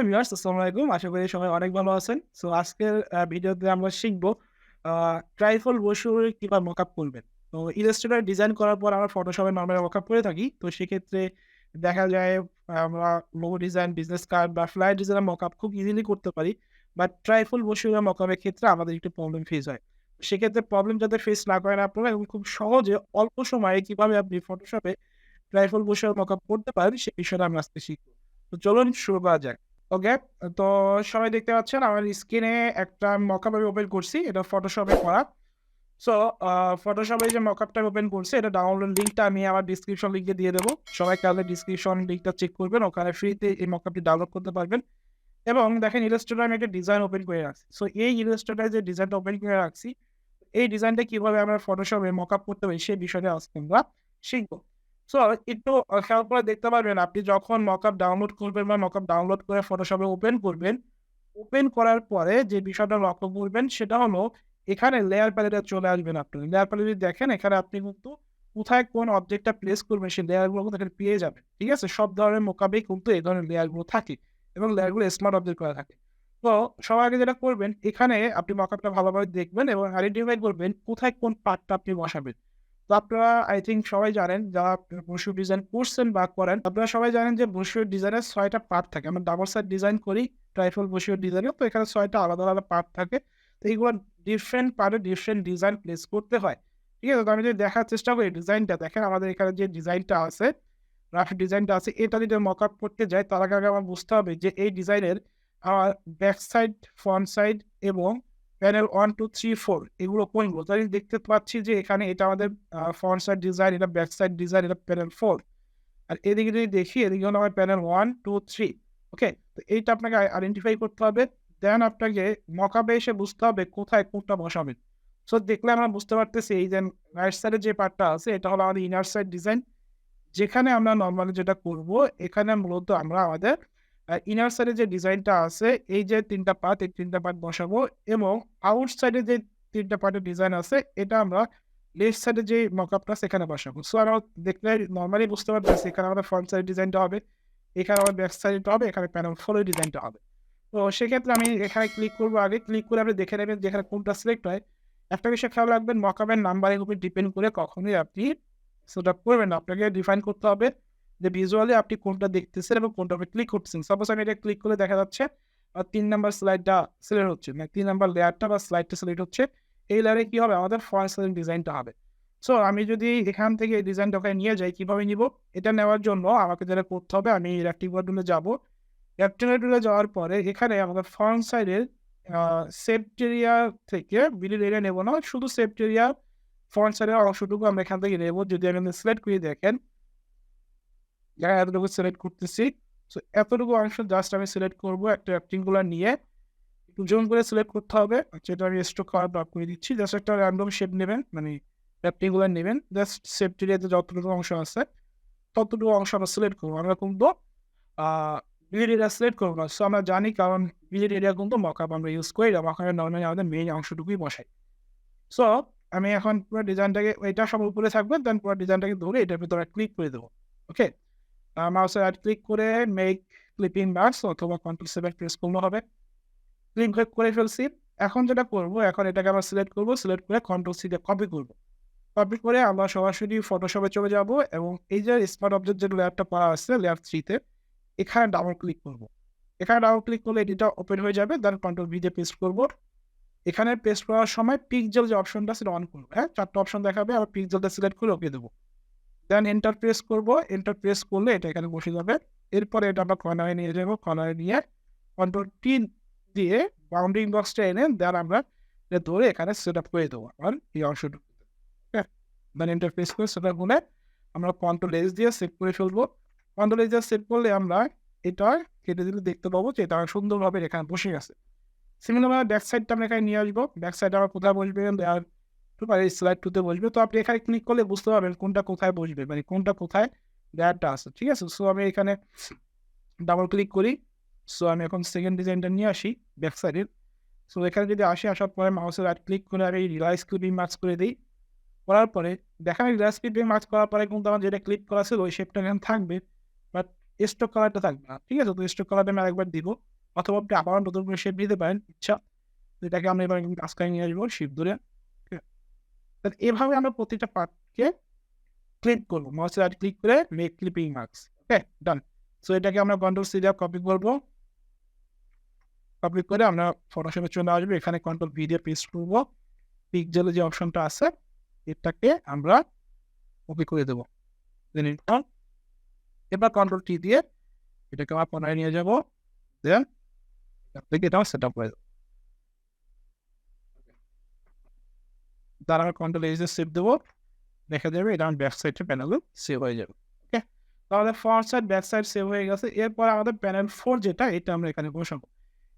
Viewers আসসালামু আলাইকুম। আশা করি সবাই অনেক ভালো আছেন। সো আজকের ভিডিওতে আমরা শিখব আ ট্রাইফল ব্রোশিউর কিভাবে মকআপ করবেন। তো ইলাস্ট্রেটর ডিজাইন করার পর আমরা ফটোশপে নরমালি মকআপ করে থাকি। তো সেক্ষেত্রে দেখা যায় আমরা লোগো ডিজাইন, বিজনেস কার্ড বা ফ্লায়ার ডিজাইনের মকআপ খুব ইজিলি করতে পারি। বাট ট্রাইফল ব্রোশিউরের মকআপের ক্ষেত্রে আমাদের একটু প্রবলেম ফেস হয়। সেক্ষেত্রে প্রবলেম যাতে ফেস না করেন আপনারা এবং খুব সহজে অল্প সময়ে কিভাবে আপনি ফটোশপে ট্রাইফল ব্রোশিউর মকআপ করতে পারেন সেই বিষয়টা আমরা আজকে শিখব। তো চলুন শুরু করা যাক। ওকে, তো সবাই দেখতে পাচ্ছেন আমার স্ক্রিনে একটা মকআপ আমি ওপেন করছি। এটা ফটোশপে করা। সো আ ফটোশপে যে মকআপটা ওপেন করছি এটা ডাউনলোড লিঙ্কটা আমি আমার ডেসক্রিপশন লিঙ্কে দিয়ে দেব। সবাই তাহলে ডেসক্রিপশন লিঙ্কটা চেক করবেন। ওখানে ফ্রিতে এই মকআপটি ডাউনলোড করতে পারবেন। এবং দেখেন ইলাস্ট্রেটর আমি একটা ডিজাইন ওপেন করে রাখছি। সো এই ইলাস্ট্রেটরে যে ডিজাইনটা ওপেন করে রাখছি, এই ডিজাইনটা কিভাবে আমরা ফটোশপে মকআপ করতে পারি সেই বিষয়টা আজকে আমরা শিখব। সো একটু খেয়াল করে দেখতে পারবেন আপনি যখন মকআপ ডাউনলোড করবেন বা মকআপ ডাউনলোড করে ফটোশপে ওপেন করবেন, ওপেন করার পরে যে বিষয়টা লক্ষ্য করবেন সেটা হলো এখানে লেয়ার প্যালেটে চলে আসবেন আপনি। লেয়ার প্যালেট যদি দেখেন এখানে আপনি কিন্তু কোথায় কোন অবজেক্টটা প্লেস করবেন সেই লেয়ারগুলো কিন্তু এখানে পেয়ে যাবেন। ঠিক আছে? সব ধরনের মোকাবেই কিন্তু এই ধরনের লেয়ারগুলো থাকে এবং লেয়ারগুলো স্মার্ট অবজেক্ট করা থাকে। তো সবার আগে যেটা করবেন এখানে আপনি মকআপটা ভালোভাবে দেখবেন এবং আইডেন্টিফাই করবেন কোথায় কোন পার্টটা আপনি বসাবেন। তো আপনারা আই থিংক সবাই জানেন যারা ব্রোশিউর ডিজাইন করছেন বা করেন, আপনারা সবাই জানেন যে ব্রোশিউর ডিজাইনের ৬ টা পার্ট থাকে। আমরা ডাবল সাইড ডিজাইন করি ট্রাইফল ব্রোশিউর ডিজাইনে। তো এখানে ৬ টা আলাদা, আলাদা পার্ট থাকে। তো এইগুলো ডিফারেন্ট পার্টে ডিফারেন্ট ডিজাইন প্লেস করতে হয়। ঠিক আছে? তো আমি যদি দেখার চেষ্টা করি ডিজাইনটা দেখেন আমাদের এখানে যে ডিজাইনটা আছে, রাফ ডিজাইনটা আছে এটা যদি মকআপ করতে যাই তার আগে আমার বুঝতে হবে যে এই ডিজাইনের আমার ব্যাক সাইড, ফ্রন্ট সাইড এবং প্যানেল 1, 2, 3, 4 এগুলো কোনগুলো? তো আমি দেখতে পাচ্ছি যে এখানে এটা আমাদের ফ্রন্ট সাইড ডিজাইন, এটা ব্যাক সাইড ডিজাইন, এটা প্যানেল 4 আর এদিকে যদি দেখি এদিকে হলো আমার প্যানেল 1, 2, 3 ওকে? তো এইটা আপনাকে আইডেন্টিফাই করতে হবে। দেন আপনাকে মকআপে এসে বুঝতে হবে কোথায় কোনটা বসাবেন। সো দেখলে আমরা বুঝতে পারতেছি এই যে রাইট সাইডে যে পার্টটা আছে এটা হলো আমাদের ইনার সাইড ডিজাইন। যেখানে আমরা নরমালি যেটা করব, এখানে মূলত আমরা আমাদের ইনার সাইডে যে ডিজাইনটা আছে, এই যে ৩ টা পার্ট, এই ৩ টা পার্ট বসাবো এবং আউটসাইডে যে ৩ টা পার্টের ডিজাইন আছে, এটা আমরা লেফট সাইডে যে মকআপটা আছে এখানে বসাবো। সো আমরা দেখলে নরমালি বুঝতে পারতেছি এখানে আমাদের ফ্রন্ট সাইড ডিজাইনটা হবে, এখানে আমার ব্যাক সাইডটা হবে, এখানে প্যানেল 4 এর ডিজাইনটা হবে। তো সেক্ষেত্রে আমি এখানে ক্লিক করব আগে। ক্লিক করে আপনি দেখে নেবেন যে এখানে কোনটা সিলেক্ট হয়। একটা বিষয় খেয়াল রাখবেন মকআপের নাম্বারের উপর ডিপেন্ড করে কখনোই আপনি সেট আপ করবেন না। আপনাকে ডিফাইন করতে হবে যে ভিজুয়ালি আপনি কোনটা দেখতেছেন এবং কোনটার উপর ক্লিক করতেছেন। সাপোজ আমি এটা ক্লিক করলে দেখা যাচ্ছে ৩ নাম্বার স্লাইডটা সিলেক্ট হচ্ছে। মানে ৩ নাম্বার লেয়ারটা বা স্লাইডটা সিলেক্ট হচ্ছে। এই লেয়ারে কি হবে? আমাদের ফন্ট সাইজ ডিজাইনটা হবে। সো আমি যদি এখান থেকে এই ডিজাইনটা ওখানে নিয়ে যাই, কিভাবে নিবো? এটা নেওয়ার জন্য আমাকে যেটা করতে হবে আমি রেক্টেঙ্গুলার টুলে যাবো। রেক্টেঙ্গুলার টুলে যাওয়ার পরে এখানে আমাদের ফন্ট সাইডের আ শেপড এরিয়া থেকে মিডল এরিয়া নেব না। শুধু শেপড এরিয়া ফন্ট সাইডের অংশটুকু আমরা এখান থেকে নেব। যদি আমি সিলেক্ট করে দেখেন জায়গা এতটুকু সিলেক্ট করতেছি। সো এতটুকু অংশ জাস্ট আমি সিলেক্ট করব একটা রেক্টেঙ্গুলার নিয়ে। একটু জুম করে সিলেক্ট করতে হবে। যেটা আমি স্ট্রোক কালার ড্রপ করে দিচ্ছি। জাস্ট একটা র‍্যান্ডম শেপ নেবেন। মানে রেক্টেঙ্গুলার নেবেন। জাস্ট শেপড এরিয়াতে যতটুকু অংশ আছে ততটুকু অংশ আমরা সিলেক্ট করব। আমরা কিন্তু আ ভিড এরিয়া সিলেক্ট করব না। সো আমরা জানি কারণ ভিড এরিয়া কিন্তু মকআপ আমরা ইউজ করি না। মকআপের নরমালি আমাদের মেইন অংশটুকুই বসাই। সো আমি এখন পুরো ডিজাইনটাকে এটা সব উপরে থাকবে। দেন পুরো ডিজাইনটাকে ধরে এটার ভিতরে ক্লিক করে দেব। ওকে? মাউসে রাইট ক্লিক করে মেক ক্লিপিং মাস্ক অথবা কন্ট্রোল 7 প্রেস করলে হবে। ক্লিক করে ফেলছি। এখন যেটা করব, এখন এটাকে আমরা সিলেক্ট করব। সিলেক্ট করে কন্ট্রোল সি দিয়ে কপি করব। কপি করে আমরা সরাসরি ফটোশপে চলে যাব এবং এই যে স্মার্ট অবজেক্ট যে লেয়ারটা করা আছে লেয়ার 3 তে এখানে ডাবল ক্লিক করব। এখানে ডাবল ক্লিক করলে এডিটটা ওপেন হয়ে যাবে। দেন কন্ট্রোল ভি দিয়ে পেস্ট করব। এখানে পেস্ট করার সময় পিক্সেল যে অপশনটা সেটা অন করব। হ্যাঁ? ৪ টা অপশন দেখাবে। আবার পিক্সেলটা সিলেক্ট করে ওকে দেব। দেন এন্টার প্রেস করব। এন্টার প্রেস করলে এটা এখানে বসে যাবে। এরপরে এটা আমরা কর্নারে নিয়ে যাব। কর্নারে নিয়ে কন্ট্রোল টি দিয়ে বাউন্ডিং বক্সটা এনে দেন আমরা এটা ধরে এখানে সেটআপ করে দেব। আর এই অংশটুকু। হ্যাঁ? দেন এন্টার প্রেস করে সেটআপ হলে আমরা কন্ট্রোল এস দিয়ে সেভ করে ফেলব। কন্ট্রোল এস দিয়ে সেভ করলে আমরা এটা কেটে দিলে দেখতে পাবো যে এটা সুন্দরভাবে এখানে বসে গেছে। সিমিলারভাবে ব্যাক সাইডটা আমরা এখানে নিয়ে আসবো। ব্যাক সাইডে আবার কোথায় বসবে? লেয়ার 2 বা স্লাইড 2 তে বসবে। তো আপনি এখানে ক্লিক করলে বুঝতে পারবেন কোনটা কোথায় বসবে। মানে কোনটা কোথায় লেয়ারটা আছে। ঠিক আছে? সো আমি এখানে ডাবল ক্লিক করি। সো আমি এখন সেকেন্ড ডিজাইনটা নিয়ে আসি ব্যাক সাইডের। সো এখানে যদি আসি, আসার পরে মাউসে রাইট ক্লিক করে আমি রিলাইজ ক্লিপিং মার্কস করে দেই। করার পরে দেখেন রিলাইজ ক্লিপিং মার্কস করার পরে কিন্তু আমার যেটা ক্লিক করা ছিল ওই শেপটা এখানে থাকবে। বাট স্ট্রোক কালারটা থাকবে না। ঠিক আছে? তো স্ট্রোক কালারটা আমি আরেকবার দিব। অথবা আপনি আবার নতুন করে শেপ দিতে পারেন ইচ্ছা। এটাকে আমরা এবার মাঝখানে নিয়ে আসবো শিফট ধরে। ওকে? তাহলে এভাবে আমরা প্রতিটা পার্টকে ক্লিক করব। মাউসে রাইট ক্লিক করে মেক ক্লিপিং মার্কস। ওকে? ডান। সো এটাকে আমরা কন্ট্রোল সি দিয়ে কপি করব। কপি করে আমরা ফটোশপে চলে আসবো। এখানে কন্ট্রোল ভি দিয়ে পেস্ট করব। পিক্সেল যে অপশনটা আছে এটাকে আমরা কপি করে দেব। দেন এবার কন্ট্রোল টি দিয়ে এটাকে আমরা পুনরায় নিয়ে যাব। দেন থেকে এটাও সেটআপ হয়ে যাবে। তার আমরা কন্ট্রোল এইচ দিয়ে সেভ দেব। দেখা যাবে এটা আমার ব্যাক সাইডে প্যানেলে সেভ হয়ে যাবে। ওকে? তাহলে front side back side save হয়ে গেছে। এরপর আমাদের প্যানেল 4 যেটা এটা আমরা এখানে বসাবো।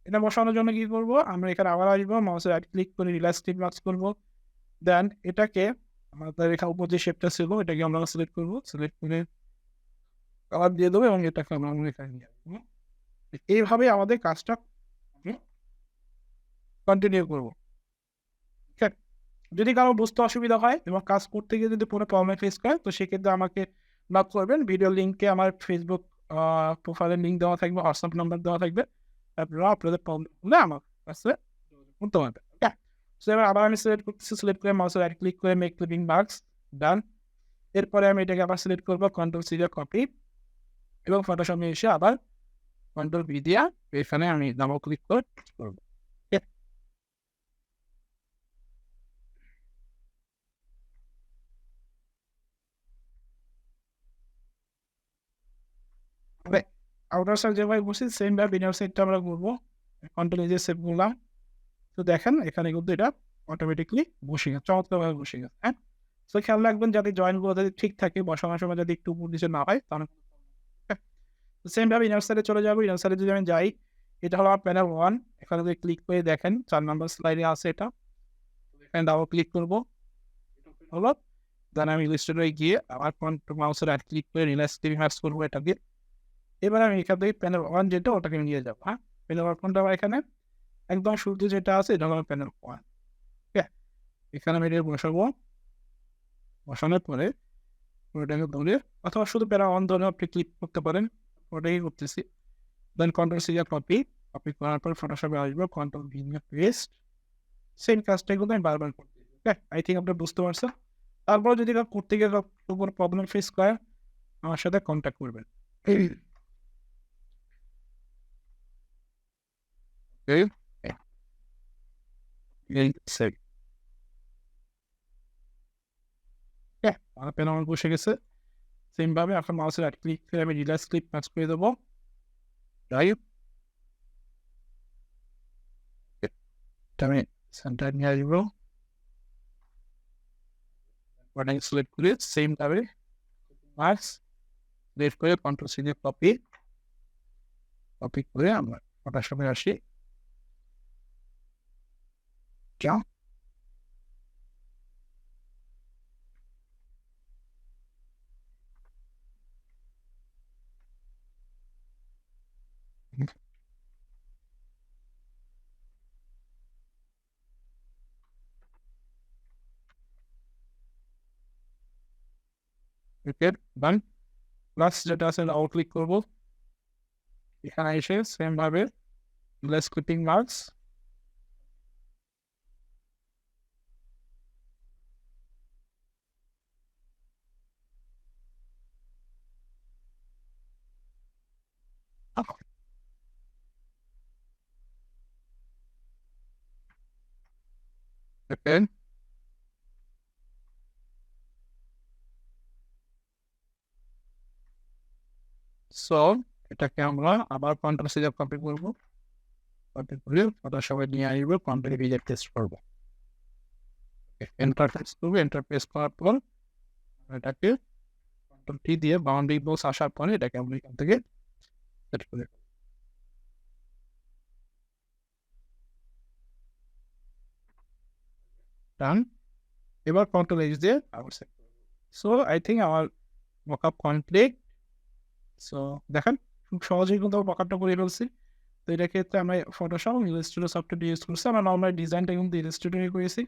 এটা বসানোর জন্য কি করব? আমরা এখানে আবার আসবো। মাউসে রাইট ক্লিক করে রিল্যাক্স ক্লিপ মার্কস করব। দেন এটাকে আমাদের এখানে উপর যে শেপটা ছিল এটাকে আমরা সিলেক্ট করব। সিলেক্ট করে কালার দিয়ে দেবো এবং এটাকে আমরা এখানে নিয়ে আসবো। এইভাবে আমাদের কাজটা কন্টিনিউ করব। ঠিক আছে? যদি কারো বুঝতে অসুবিধা হয় এবং কাজ করতে গিয়ে যদি কোনো প্রবলেম ফেস করে তো সেক্ষেত্রে আমাকে নক করবেন। ভিডিও লিঙ্কে আমার ফেসবুক প্রোফাইলের লিঙ্ক দেওয়া থাকবে, হোয়াটসঅ্যাপ নাম্বার দেওয়া থাকবে। আপনারা আপনাদের প্রবলেম হলে আমার কাছে করতে পারবেন। ওকে? সো এবার আবার আমি সিলেক্ট করতেছি। সিলেক্ট করে মাউসে রাইট ক্লিক করে মেক ক্লিপিং মার্কস ডান। এরপরে আমি এটাকে আবার সিলেক্ট করব কন্ট্রোল সি দিয়ে কপি এবং ফটোশপে এসে আবার কন্ট্রোল ভি দিয়ে এখানে আমি ডাবল ক্লিক করে করব। তবে আউটার সাইড যেভাবে বসি সেম ভাবে ইনার সাইডটা আমরা করবো। কন্ট্রোল এই যে সেভ করলাম। তো দেখেন এখানে কিন্তু এটা অটোমেটিকলি বসে গেছে, চমৎকারভাবে বসে গেছে। হ্যাঁ? সো খেয়াল রাখবেন যাতে জয়েন্টগুলো যদি ঠিক থাকে, বসানোর সময় যদি একটু উপর নিচে না হয় তাহলে সেম ভাবে ইনার সাইডে চলে যাবো। ইনার সাইডে যদি আমি যাই এটা হলো আমার প্যানেল 1। এখানে যদি ক্লিক করে দেখেন 4 নাম্বার স্লাইডে আছে এটা। এখানে ডাবল ক্লিক করবো। হলো দেন আমি ইলাস্ট্রেটরে গিয়ে আবার মাউসে রাইট ক্লিক করে রিল্যাক্স ক্লিপিং মার্কস করবো এটাকে। এবার আমি এখান থেকে প্যানেল 1 যেটা ওটাকে নিয়ে যাবো। হ্যাঁ? প্যানেল 1 কোনটা আবার এখানে একদম শুরুতে যেটা আছে এটা হলো প্যানেল 1। ওকে? এখানে আমি এটা বসাবো। বসানোর পরে ওটাকে ধরে অথবা শুধু প্যানেল 1 ধরে আপনি ক্লিক করতে পারেন। ওটাই করতেছি। দেন কন্ট্রোল সি দিয়ে কপি। কপি করার পর ফটোশপে আসবো। কন্ট্রোল ভি দিয়ে পেস্ট। সেম কাজটাই কিন্তু আমি বারবার করতেছি। ওকে? আই থিংক আপনারা বুঝতে পারছেন। তারপর যদি করতে গিয়ে কোনো প্রবলেম ফেস করে আমার সাথে কন্ট্যাক্ট করবেন। Okay? সেভ। আমার প্যানেল আমার বসে গেছে। সেম ভাবে এখন মাউসের রাইট ক্লিক করে আমি রিল্যাক্স ক্লিপ ম্যাচ করে দেবো। রাইট? এটা আমি সেন্টার নিয়ে আসবো। বাটন সিলেক্ট করে সেম ভাবে মার্কস সিলেক্ট করে কন্ট্রোল সি দিয়ে কপি। কপি করে আমরা ফটোশপে আসি। কেমন? ওকে ডান। প্লাস যেটা আছে ডাবল ক্লিক করবো। এখানে এসে সেম ভাবে রিল্যাক্স ক্লিপিং মার্কস। ওকে? সো এটাকে আমরা আবার কন্ট্রোল সি দিয়ে কপি করবো। কপি করে ফটোশপে নিয়ে আসবো। কন্ট্রোল ভি দিয়ে পেস্ট করবো। এন্টার প্রেস করবো। এন্টার প্রেস করার পর এটাকে কন্ট্রোল টি দিয়ে বাউন্ডারি বক্স আসার পরে এটাকে আমরা এখান থেকে সেট করে ডান। এবার কন্ট্রোল এইচ দিয়ে আবার সেট করবো। সো আই থিঙ্ক আমার মকআপ কমপ্লিট। সো দেখেন খুব সহজেই কিন্তু মকআপটা করে ফেলছি। তো এটা ক্ষেত্রে আমরা ফটোশপ ইলাস্ট্রেটর সফটওয়্যার ইউজ করছি। আমরা নর্মাল ডিজাইনটা কিন্তু ইলাস্ট্রেটরে করেছি।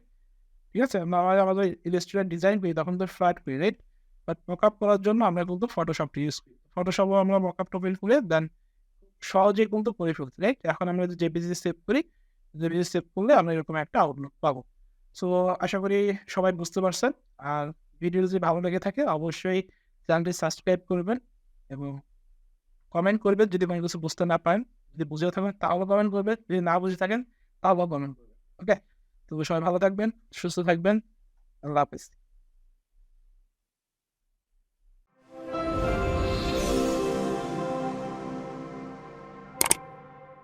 ঠিক আছে? আমরা আমাদের ইলাস্ট্রেটর ডিজাইন করি তখন তো ফ্ল্যাট করি, রাইট? বাট মকআপ করার জন্য আমরা কিন্তু ফটোশপটা ইউজ করি। ফটোশপও আমরা মকআপটা বিল্ড করে দেন সহজেই কিন্তু করে ফেলছি, রাইট? এখন আমরা যদি জেপিজি সেভ করি, জেপিজি সেভ করলে আমরা এরকম একটা আউটলুক পাবো। সো আশা করি সবাই বুঝতে পারছেন। আর ভিডিও যদি ভালো লেগে থাকে অবশ্যই চ্যানেলটি সাবস্ক্রাইব করবেন এবং কমেন্ট করবেন যদি কোনো কিছু বুঝতে না পারেন। যদি বুঝেও থাকেন তাহলেও কমেন্ট করবেন। যদি না বুঝে থাকেন তাহলেও কমেন্ট করবেন। ওকে? তো সবাই ভালো থাকবেন, সুস্থ থাকবেন। আল্লাহ হাফেজ।